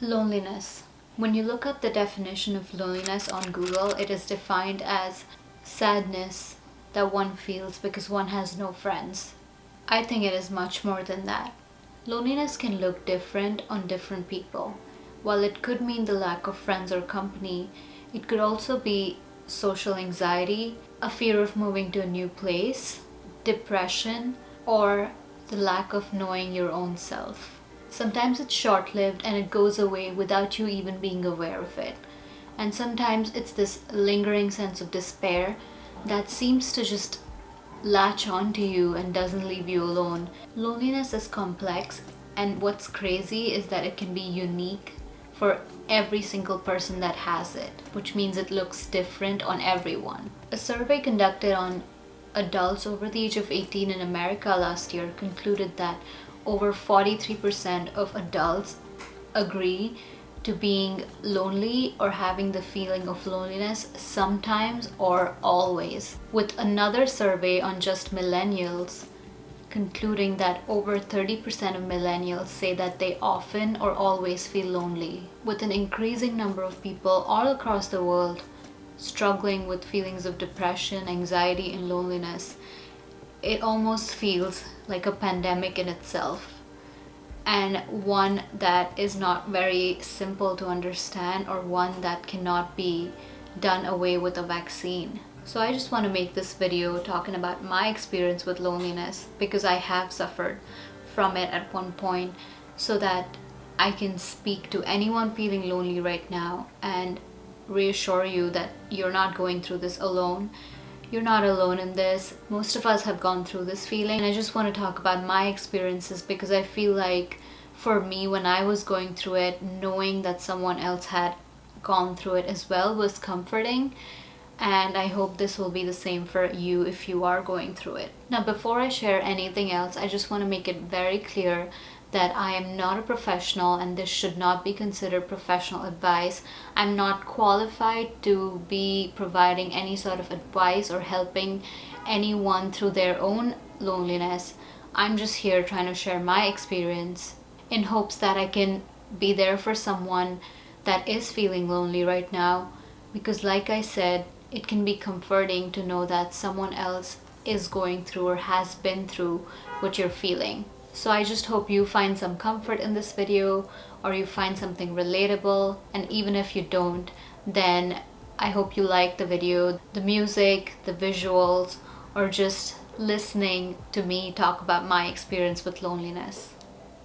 Loneliness. When you look up the definition of loneliness on Google, it is defined as sadness that one feels because one has no friends. I think it is much more than that. Loneliness can look different on different people. While it could mean the lack of friends or company, it could also be social anxiety, a fear of moving to a new place, depression, or the lack of knowing your own self. Sometimes it's short lived and it goes away without you even being aware of it. And sometimes it's this lingering sense of despair that seems to just latch onto you and doesn't leave you alone. Loneliness is complex, and what's crazy is that it can be unique for every single person that has it, which means it looks different on everyone. A survey conducted on adults over the age of 18 in America last year concluded that over 43% of adults agree to being lonely or having the feeling of loneliness sometimes or always, with another survey on just millennials concluding that over 30% of millennials say that they often or always feel lonely, with an increasing number of people all across the world struggling with feelings of depression, anxiety, and loneliness. It almost feels like a pandemic in itself, and one that is not very simple to understand, or one that cannot be done away with a vaccine. So I just want to make this video talking about my experience with loneliness, because I have suffered from it at one point, so that I can speak to anyone feeling lonely right now and reassure you that you're not going through this alone. You're not alone in this. Most of us have gone through this feeling, and I just want to talk about my experiences because I feel like for me, when I was going through it, knowing that someone else had gone through it as well was comforting, and I hope this will be the same for you if you are going through it. Now, before I share anything else, I just want to make it very clear that I am not a professional and this should not be considered professional advice. I'm not qualified to be providing any sort of advice or helping anyone through their own loneliness. I'm just here trying to share my experience in hopes that I can be there for someone that is feeling lonely right now, because like I said, it can be comforting to know that someone else is going through or has been through what you're feeling. So I just hope you find some comfort in this video, or you find something relatable, and even if you don't, then I hope you like the video, the music, the visuals, or just listening to me talk about my experience with loneliness.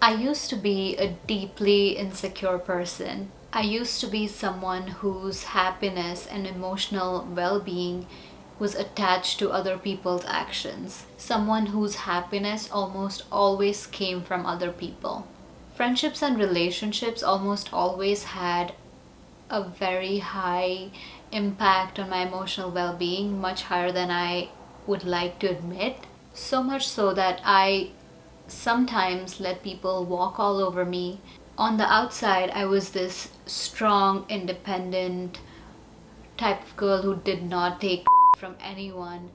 I used to be a deeply insecure person. I used to be someone whose happiness and emotional well-being was attached to other people's actions. Someone whose happiness almost always came from other people. Friendships and relationships almost always had a very high impact on my emotional well-being, much higher than I would like to admit. So much so that I sometimes let people walk all over me. On the outside, I was this strong, independent type of girl who did not take from anyone,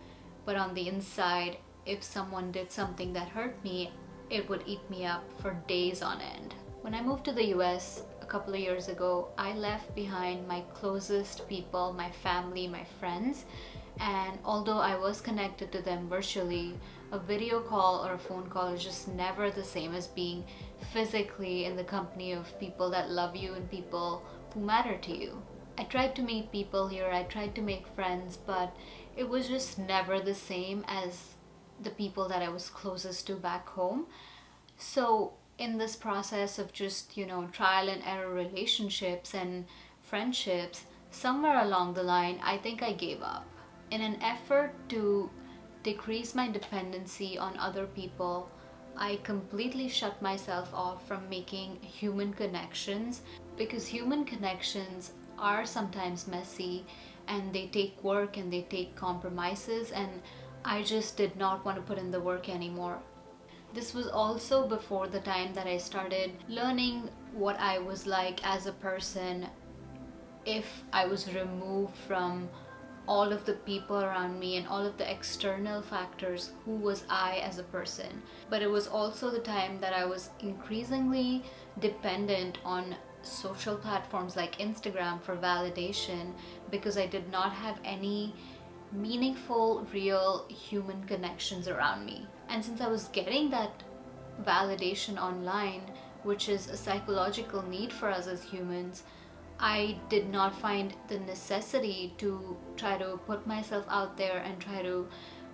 but on the inside, if someone did something that hurt me, it would eat me up for days on end. When I moved to the US a couple of years ago, I left behind my closest people, my family, my friends, and although I was connected to them virtually, a video call or a phone call is just never the same as being physically in the company of people that love you and people who matter to you. I tried to meet people here, I tried to make friends, but it was just never the same as the people that I was closest to back home. So in this process of just, trial and error relationships and friendships, somewhere along the line, I think I gave up. In an effort to decrease my dependency on other people, I completely shut myself off from making human connections, because human connections are sometimes messy and they take work and they take compromises, and I just did not want to put in the work anymore. This was also before the time that I started learning what I was like as a person if I was removed from all of the people around me and all of the external factors. Who was I as a person? But it was also the time that I was increasingly dependent on social platforms like Instagram for validation because I did not have any meaningful, real human connections around me. And since I was getting that validation online, which is a psychological need for us as humans, I did not find the necessity to try to put myself out there and try to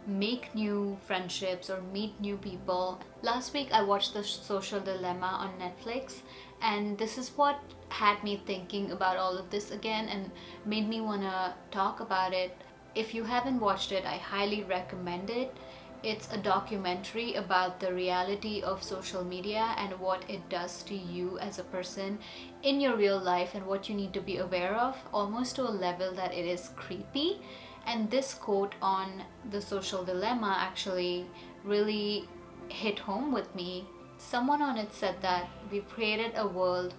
make new friendships or meet new people. Last week I watched The Social Dilemma on Netflix, and this is what had me thinking about all of this again and made me want to talk about it. If you haven't watched it, I highly recommend it. It's a documentary about the reality of social media and what it does to you as a person in your real life and what you need to be aware of, almost to a level that it is creepy. And this quote on The Social Dilemma actually really hit home with me. Someone on it said that we've created a world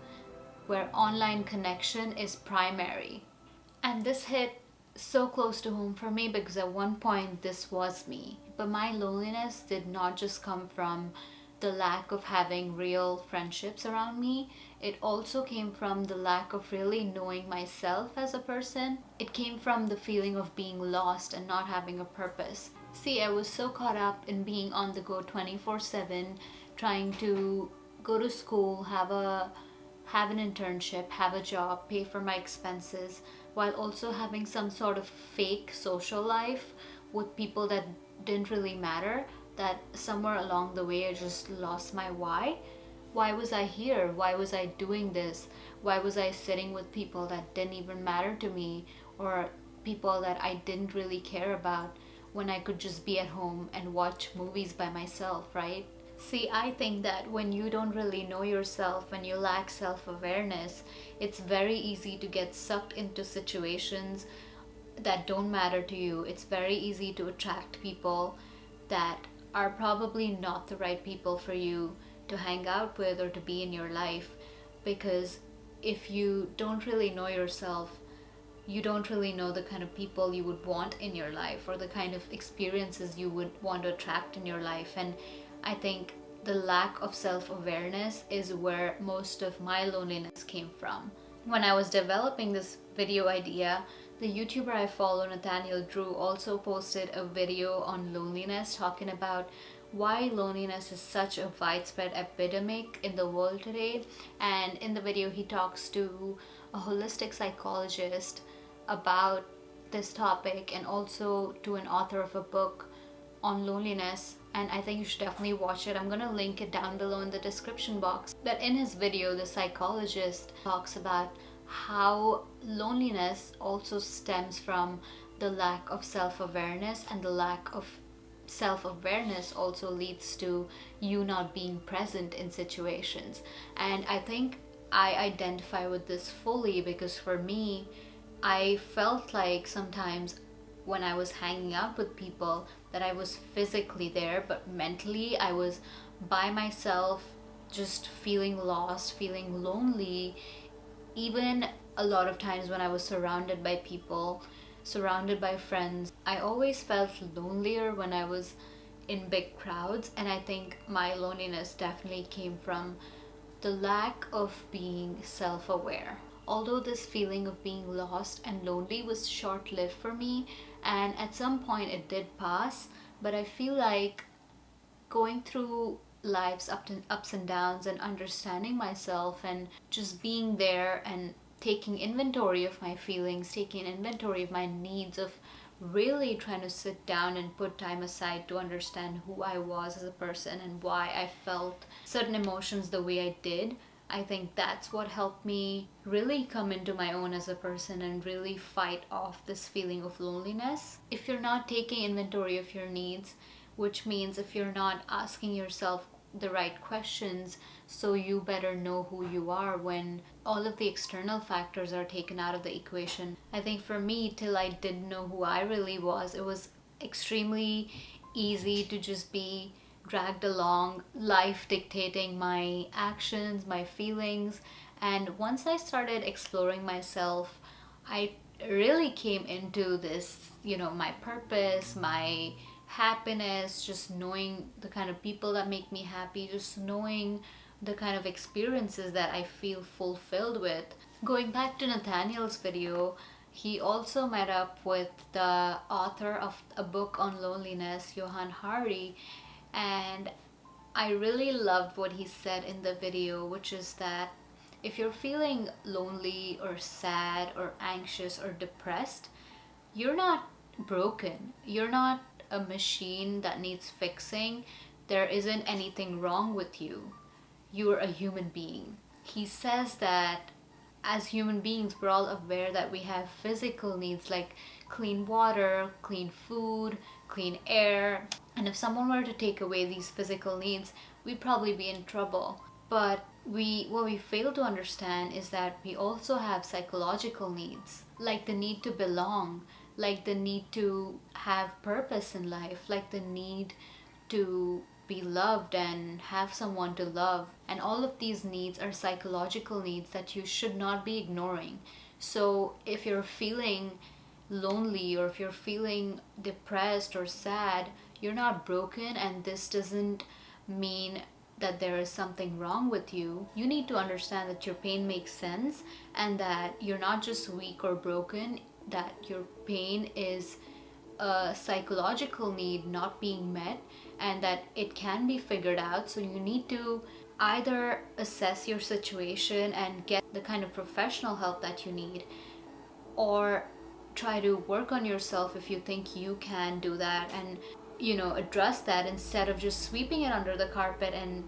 where online connection is primary. And this hit so close to home for me because at one point this was me. But my loneliness did not just come from the lack of having real friendships around me. It also came from the lack of really knowing myself as a person. It came from the feeling of being lost and not having a purpose. See, I was so caught up in being on the go 24/7, trying to go to school, have an internship, have a job, pay for my expenses, while also having some sort of fake social life with people that didn't really matter, that somewhere along the way I just lost my why. Why was I here? Why was I doing this? Why was I sitting with people that didn't even matter to me, or people that I didn't really care about, when I could just be at home and watch movies by myself, right? See, I think that when you don't really know yourself, when you lack self-awareness, it's very easy to get sucked into situations that don't matter to you. It's very easy to attract people that are probably not the right people for you to hang out with or to be in your life, because if you don't really know yourself, you don't really know the kind of people you would want in your life or the kind of experiences you would want to attract in your life. And I think the lack of self-awareness is where most of my loneliness came from. When I was developing this video idea, the YouTuber I follow, Nathaniel, also posted a video on loneliness, talking about why loneliness is such a widespread epidemic in the world today. And in the video he talks to a holistic psychologist about this topic, and also to an author of a book on loneliness, and I think you should definitely watch it. I'm gonna link it down below in the description box. But in his video, the psychologist talks about how loneliness also stems from the lack of self-awareness, and the lack of self-awareness also leads to you not being present in situations. And I think I identify with this fully, because for me, I felt like sometimes when I was hanging out with people that I was physically there, but mentally I was by myself, just feeling lost, feeling lonely. Even a lot of times when I was surrounded by people, surrounded by friends, I always felt lonelier when I was in big crowds. And I think my loneliness definitely came from the lack of being self-aware. Although this feeling of being lost and lonely was short-lived for me, and at some point it did pass, but I feel like going through life's ups and downs and understanding myself and just being there and taking inventory of my feelings, taking inventory of my needs, of really trying to sit down and put time aside to understand who I was as a person and why I felt certain emotions the way I did. I think that's what helped me really come into my own as a person and really fight off this feeling of loneliness. If you're not taking inventory of your needs, which means if you're not asking yourself the right questions so you better know who you are when all of the external factors are taken out of the equation. I think for me, till I didn't know who I really was, it was extremely easy to just be dragged along, life dictating my actions, my feelings. And once I started exploring myself, I really came into this, my purpose, my happiness, just knowing the kind of people that make me happy, just knowing the kind of experiences that I feel fulfilled with. Going back to Nathaniel's video, he also met up with the author of a book on loneliness, Johann Hari, and I really loved what he said in the video, which is that if you're feeling lonely or sad or anxious or depressed, you're not broken. You're not a machine that needs fixing. There isn't anything wrong with you. You're a human being. He says that as human beings, we're all aware that we have physical needs like clean water, clean food, clean air. And if someone were to take away these physical needs, we'd probably be in trouble. But what we fail to understand is that we also have psychological needs, like the need to belong, like the need to have purpose in life, like the need to be loved and have someone to love. And all of these needs are psychological needs that you should not be ignoring. So if you're feeling lonely or if you're feeling depressed or sad, you're not broken, and this doesn't mean that there is something wrong with you. You need to understand that your pain makes sense and that you're not just weak or broken, that your pain is a psychological need not being met and that it can be figured out. So you need to either assess your situation and get the kind of professional help that you need, or try to work on yourself if you think you can do that and address that instead of just sweeping it under the carpet and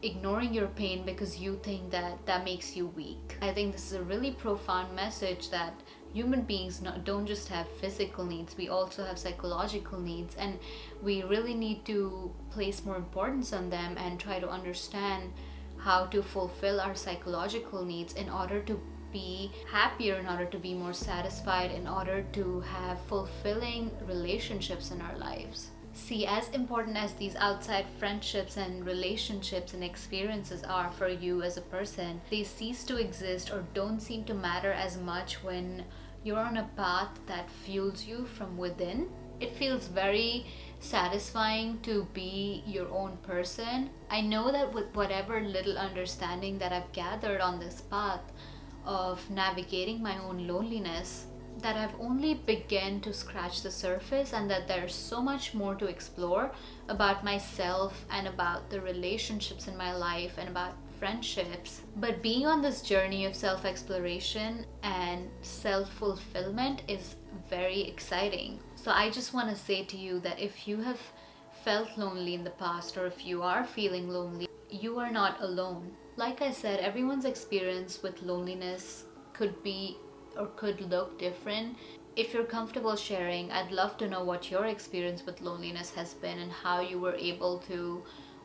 ignoring your pain because you think that that makes you weak. I think this is a really profound message that human beings don't just have physical needs, we also have psychological needs, and we really need to place more importance on them and try to understand how to fulfill our psychological needs in order to be happier, in order to be more satisfied, in order to have fulfilling relationships in our lives. See, as important as these outside friendships and relationships and experiences are for you as a person, they cease to exist or don't seem to matter as much when you're on a path that fuels you from within. It feels very satisfying to be your own person. I know that with whatever little understanding that I've gathered on this path of navigating my own loneliness, that I've only begun to scratch the surface, and that there's so much more to explore about myself and about the relationships in my life and about friendships. But being on this journey of self-exploration and self-fulfillment is very exciting. So I just want to say to you that if you have felt lonely in the past, or if you are feeling lonely, you are not alone. Like I said, everyone's experience with loneliness could be or could look different. If you're comfortable sharing, I'd love to know what your experience with loneliness has been and how you were able to,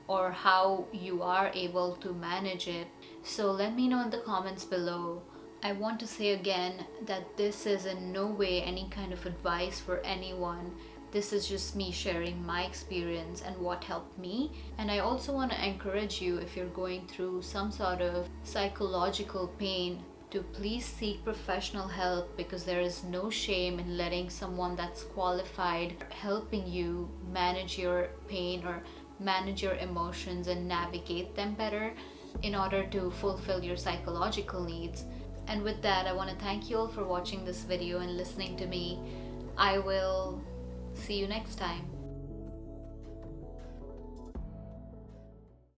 or how you are able to manage it. So let me know in the comments below. I want to say again that this is in no way any kind of advice for anyone. This is just me sharing my experience and what helped me. And I also want to encourage you, if you're going through some sort of psychological pain, to please seek professional help, because there is no shame in letting someone that's qualified helping you manage your pain or manage your emotions and navigate them better in order to fulfill your psychological needs. And with that, I want to thank you all for watching this video and listening to me. I will see you next time.